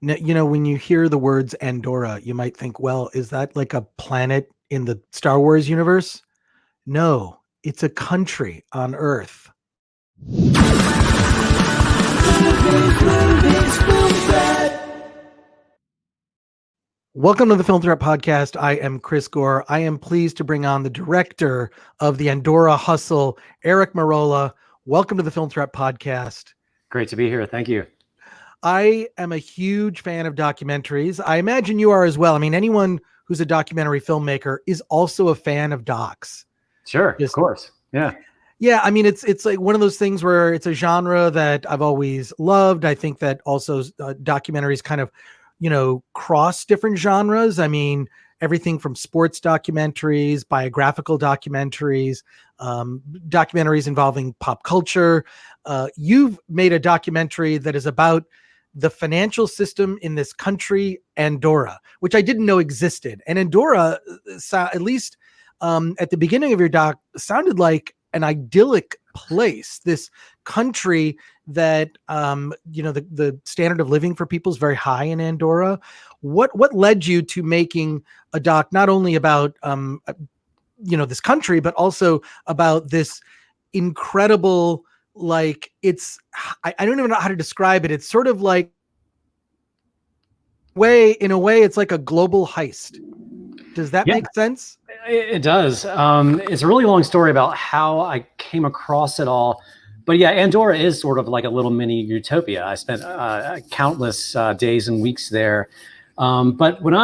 When you hear the words Andorra, you might think, well, is that like a planet in the Star Wars universe? No, it's a country on Earth. Welcome to the Film Threat Podcast. I am Chris Gore. I am pleased to bring on the director of the Andorra Hustle, Eric Merola. Welcome to the Film Threat Podcast. Great to be here. Thank you. I am a huge fan of documentaries. I imagine you are as well. I mean, anyone who's a documentary filmmaker is also a fan of docs. Sure, of course. Yeah. Yeah, I mean, it's like one of those things where it's a genre that I've always loved. I think that also documentaries kind of, cross different genres. I mean, everything from sports documentaries, biographical documentaries, documentaries involving pop culture. You've made a documentary that is about the financial system in this country, Andorra, which I didn't know existed. And Andorra, at least at the beginning of your doc, sounded like an idyllic place, this country that, the standard of living for people is very high in Andorra. What led you to making a doc, not only about, this country, but also about this incredible, like I don't even know how to describe it. It's sort of like in a way, it's like a global heist. Does that make sense? It does. It's a really long story about how I came across it all. But yeah, Andorra is sort of like a little mini utopia. I spent countless days and weeks there. But when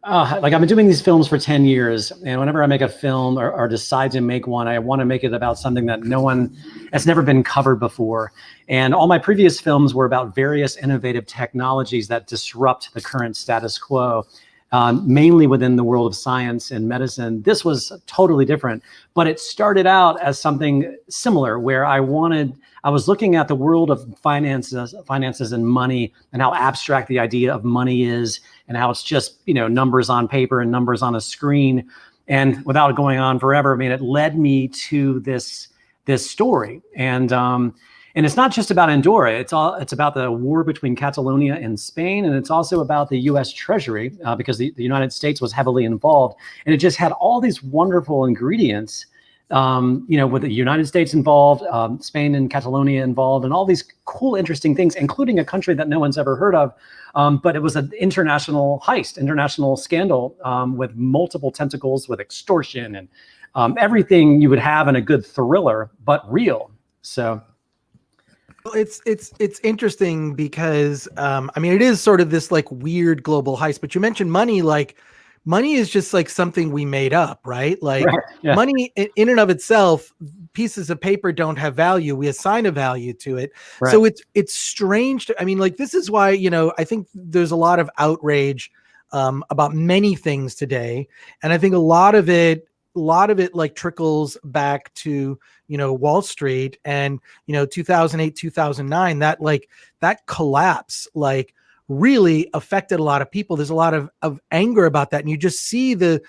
I've been doing these films for 10 years, and whenever I make a film or decide to make one, I want to make it about something that no one has never been covered before. And all my previous films were about various innovative technologies that disrupt the current status quo. Mainly within the world of science and medicine. This was totally different, but it started out as something similar where I was looking at the world of finances and money and how abstract the idea of money is and how it's just, numbers on paper and numbers on a screen. And without going on forever, I mean, it led me to this story. And it's not just about Andorra. It's about the war between Catalonia and Spain, and it's also about the U.S. Treasury because the United States was heavily involved, and it just had all these wonderful ingredients. With the United States involved, Spain and Catalonia involved, and all these cool, interesting things, including a country that no one's ever heard of. But it was an international heist, international scandal with multiple tentacles, with extortion and everything you would have in a good thriller, but real. So. It's interesting because it is sort of this like weird global heist, but you mentioned money. Like money is just like something we made up, right? Like money in and of itself, pieces of paper don't have value. We assign a value to it. Right. So it's strange this is why, I think there's a lot of outrage about many things today. And I think a lot of it like trickles back to, Wall Street and, 2008, 2009, that collapse, really affected a lot of people. There's a lot of anger about that. And you just see the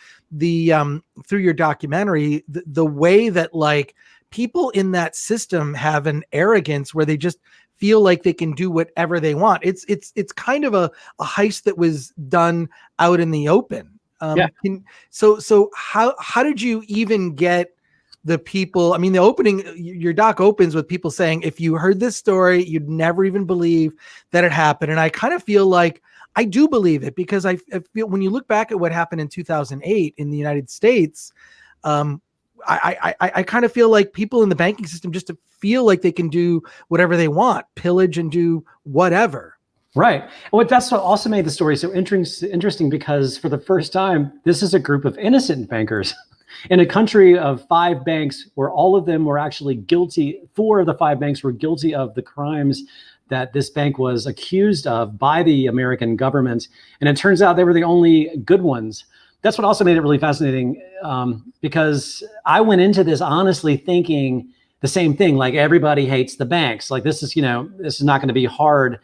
through your documentary, the way that people in that system have an arrogance where they just feel like they can do whatever they want. It's kind of a heist that was done out in the open. So how did you even get the people? I mean, your doc opens with people saying, if you heard this story, you'd never even believe that it happened. And I kind of feel like I do believe it because I feel when you look back at what happened in 2008 in the United States, I kind of feel like people in the banking system just feel like they can do whatever they want, pillage and do whatever. Right. Well, that's what also made the story so interesting because for the first time, this is a group of innocent bankers in a country of 5 banks where all of them were actually guilty. 4 of the 5 banks were guilty of the crimes that this bank was accused of by the American government. And it turns out they were the only good ones. That's what also made it really fascinating because I went into this honestly thinking the same thing, like everybody hates the banks. Like this is not going to be hard,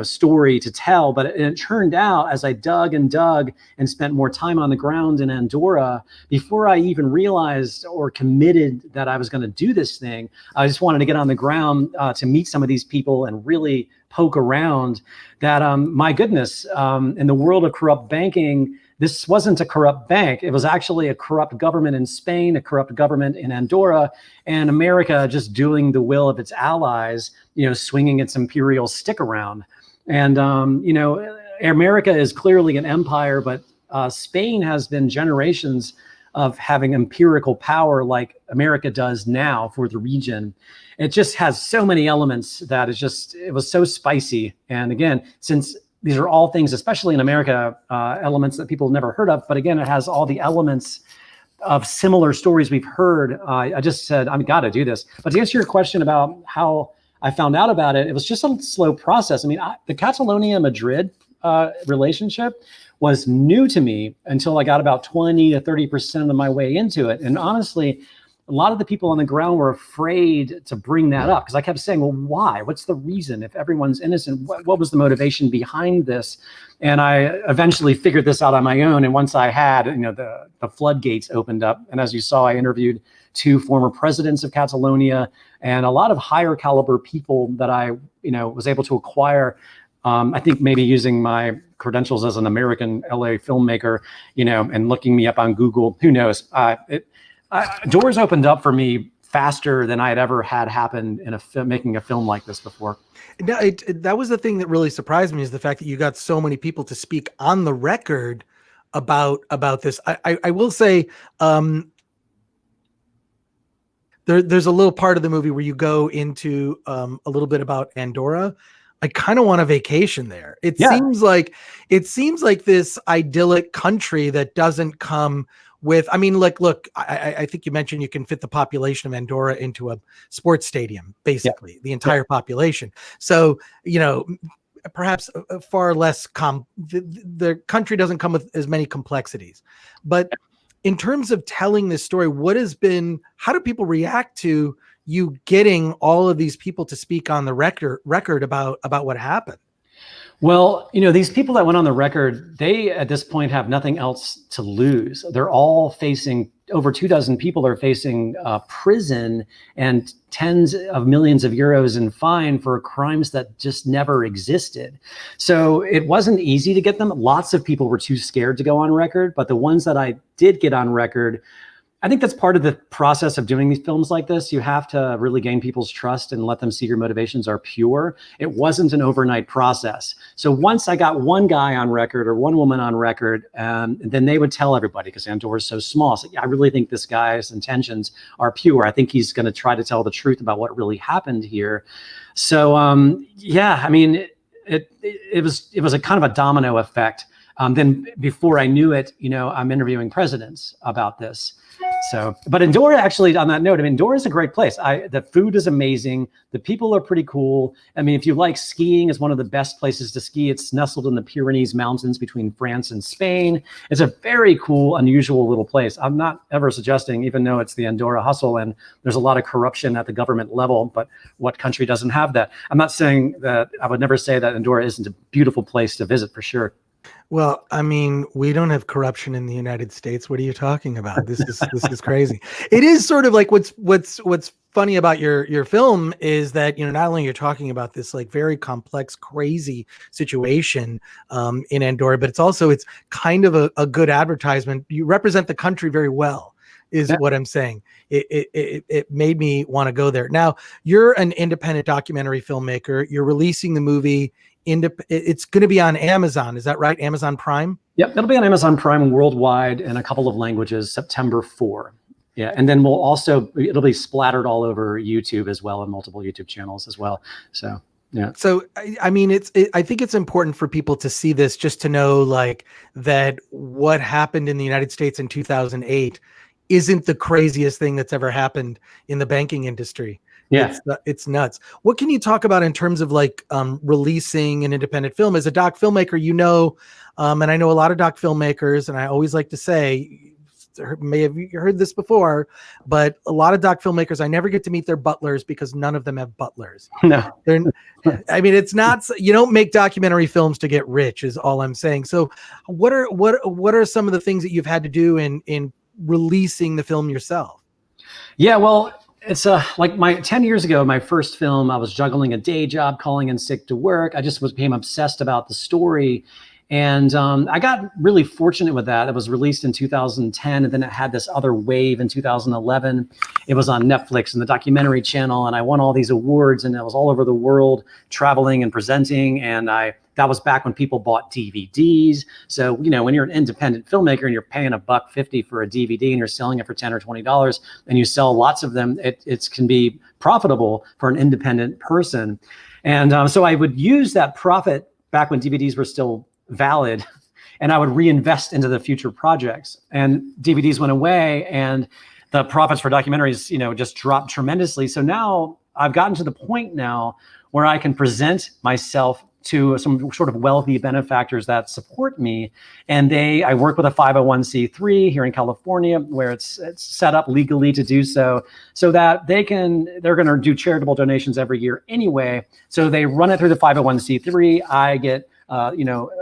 story to tell. But it turned out as I dug and spent more time on the ground in Andorra, before I even realized or committed that I was going to do this thing, I just wanted to get on the ground to meet some of these people and really poke around that, my goodness, in the world of corrupt banking, this wasn't a corrupt bank. It was actually a corrupt government in Spain, a corrupt government in Andorra, and America just doing the will of its allies, swinging its imperial stick around. And, America is clearly an empire, but Spain has been generations of having empirical power like America does now for the region. It just has so many elements that it was so spicy. And again, since these are all things, especially in America, elements that people have never heard of, but again, it has all the elements of similar stories we've heard. I just said, I've got to do this. But to answer your question about how I found out about it, it was just a slow process. I mean, the Catalonia-Madrid relationship was new to me until I got about 20 to 30% of my way into it. And honestly, a lot of the people on the ground were afraid to bring that up because I kept saying, well, why? What's the reason? If everyone's innocent, what was the motivation behind this? And I eventually figured this out on my own. And once I had, the floodgates opened up. And as you saw, I interviewed 2 former presidents of Catalonia and a lot of higher caliber people that I, was able to acquire. I think maybe using my credentials as an American LA filmmaker, and looking me up on Google, who knows? Doors opened up for me faster than I had ever had happen in making a film like this before. No, that was the thing that really surprised me, is the fact that you got so many people to speak on the record about this. I will say, there's a little part of the movie where you go into a little bit about Andorra. I kind of want a vacation there. It seems like this idyllic country that doesn't come with, look, I think you mentioned you can fit the population of Andorra into a sports stadium, basically the entire population. So, perhaps a far less the country doesn't come with as many complexities, but in terms of telling this story, how do people react to you getting all of these people to speak on the record about what happened? Well, these people that went on the record, they at this point have nothing else to lose. They're all facing, over 24 people are facing prison and tens of millions of euros in fine for crimes that just never existed. So it wasn't easy to get them. Lots of people were too scared to go on record, but the ones that I did get on record, I think that's part of the process of doing these films like this. You have to really gain people's trust and let them see your motivations are pure. It wasn't an overnight process. So once I got one guy on record or one woman on record, then they would tell everybody, because Andorra is so small. So I really think this guy's intentions are pure. I think he's going to try to tell the truth about what really happened here. So it was a kind of a domino effect. Then before I knew it, I'm interviewing presidents about this. So, but Andorra, actually, on that note, Andorra is a great place. The food is amazing. The people are pretty cool. If you like skiing, it's one of the best places to ski. It's nestled in the Pyrenees Mountains between France and Spain. It's a very cool, unusual little place. I'm not ever suggesting, even though it's the Andorra hustle and there's a lot of corruption at the government level, but what country doesn't have that? I'm not saying that, I would never say that Andorra isn't a beautiful place to visit, for sure. Well, we don't have corruption in the United States. What are you talking about? This is crazy. It is sort of like what's funny about your film is that, not only you're talking about this like very complex, crazy situation in Andorra, but it's kind of a good advertisement. You represent the country very well, is what I'm saying. It made me want to go there. Now, you're an independent documentary filmmaker. You're releasing the movie. It's going to be on Amazon. Is that right? Amazon Prime? Yep. It'll be on Amazon Prime worldwide in a couple of languages, September 4. Yeah. And then it'll be splattered all over YouTube as well, and multiple YouTube channels as well. So, yeah. So, I think it's important for people to see this, just to know that what happened in the United States in 2008 isn't the craziest thing that's ever happened in the banking industry. Yeah, it's nuts. What can you talk about in terms of releasing an independent film as a doc filmmaker? And I know a lot of doc filmmakers, and I always like to say, may have heard this before, but a lot of doc filmmakers, I never get to meet their butlers because none of them have butlers. No, it's not. You don't make documentary films to get rich, is all I'm saying. So, what are some of the things that you've had to do in releasing the film yourself? Yeah, well, it's like 10 years ago, my first film, I was juggling a day job, calling in sick to work. I just became obsessed about the story. And I got really fortunate with that. It was released in 2010, and then it had this other wave in 2011. It was on Netflix and the documentary channel, and I won all these awards, and I was all over the world traveling and presenting. And that was back when people bought DVDs. So, when you're an independent filmmaker and you're paying $1.50 for a DVD and you're selling it for $10 or $20 and you sell lots of them, it can be profitable for an independent person. And so I would use that profit back when DVDs were still valid, and I would reinvest into the future projects. And DVDs went away, and the profits for documentaries, just dropped tremendously. So now I've gotten to the point now where I can present myself to some sort of wealthy benefactors that support me. And I work with a 501c3 here in California, where it's set up legally to do so that they're going to do charitable donations every year anyway. So they run it through the 501c3. I get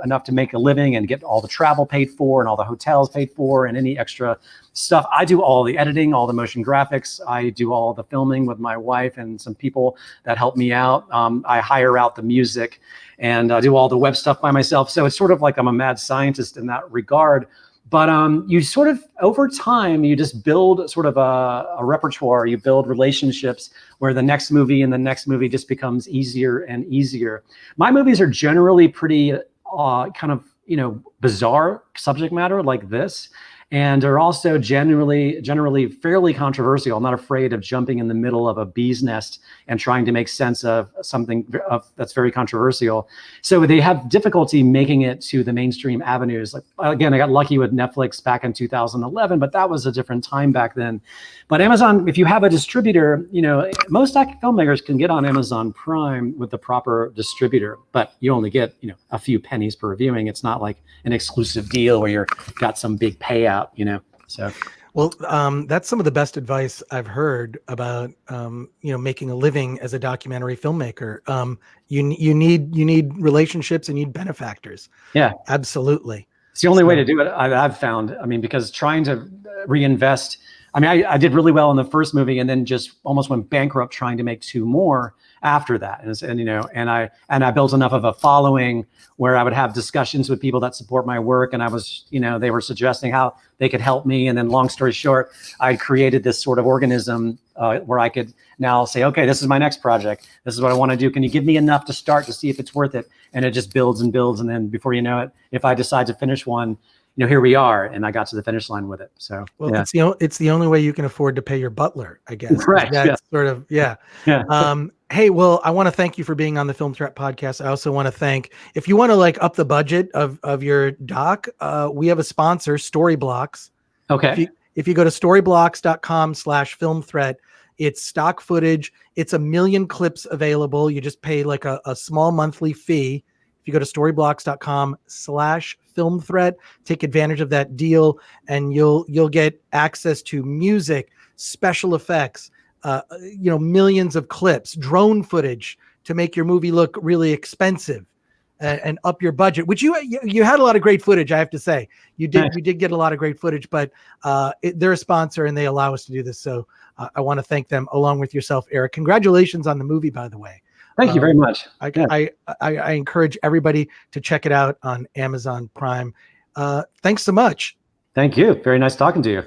enough to make a living and get all the travel paid for and all the hotels paid for and any extra stuff. I do all the editing, all the motion graphics. I do all the filming with my wife and some people that help me out. I hire out the music, and I do all the web stuff by myself. So it's sort of like I'm a mad scientist in that regard. But you sort of, over time, you just build sort of a repertoire. You build relationships where the next movie and the next movie just becomes easier and easier. My movies are generally pretty kind of, bizarre subject matter like this. And are also generally fairly controversial. I'm not afraid of jumping in the middle of a bee's nest and trying to make sense of something that's very controversial. So they have difficulty making it to the mainstream avenues. Like, again, I got lucky with Netflix back in 2011, but that was a different time back then. But Amazon, if you have a distributor, most filmmakers can get on Amazon Prime with the proper distributor, but you only get, a few pennies per viewing. It's not like an exclusive deal where you're got some big payout. So well, that's some of the best advice I've heard about making a living as a documentary filmmaker. You need relationships, and you need benefactors. Yeah, absolutely. It's the only way to do it, I've found. I mean, because trying to reinvest, I did really well in the first movie, and then just almost went bankrupt trying to make two more after that. And I built enough of a following where I would have discussions with people that support my work, and I was, they were suggesting how they could help me. And then, long story short, I created this sort of organism where I could now say, okay, this is my next project. This is what I want to do. Can you give me enough to start to see if it's worth it? And it just builds and builds. And then before you know it, if I decide to finish one, here we are, and I got to the finish line with it. So, well, yeah. It's the only way you can afford to pay your butler, I guess. Right. That's sort of, yeah. Hey, well, I want to thank you for being on the Film Threat podcast. I also want to thank, if you want to up the budget of your doc, we have a sponsor, Storyblocks. Okay. If you go to storyblocks.com/filmthreat, it's stock footage. It's 1 million clips available. You just pay a small monthly fee. If you go to storyblocks.com/filmthreat, take advantage of that deal, and you'll get access to music, special effects, millions of clips, drone footage to make your movie look really expensive and up your budget, which you had a lot of great footage. I have to say, you did get a lot of great footage, but they're a sponsor and they allow us to do this. So I want to thank them along with yourself, Eric. Congratulations on the movie, by the way. Thank you very much. I encourage everybody to check it out on Amazon Prime. Thanks so much. Thank you. Very nice talking to you.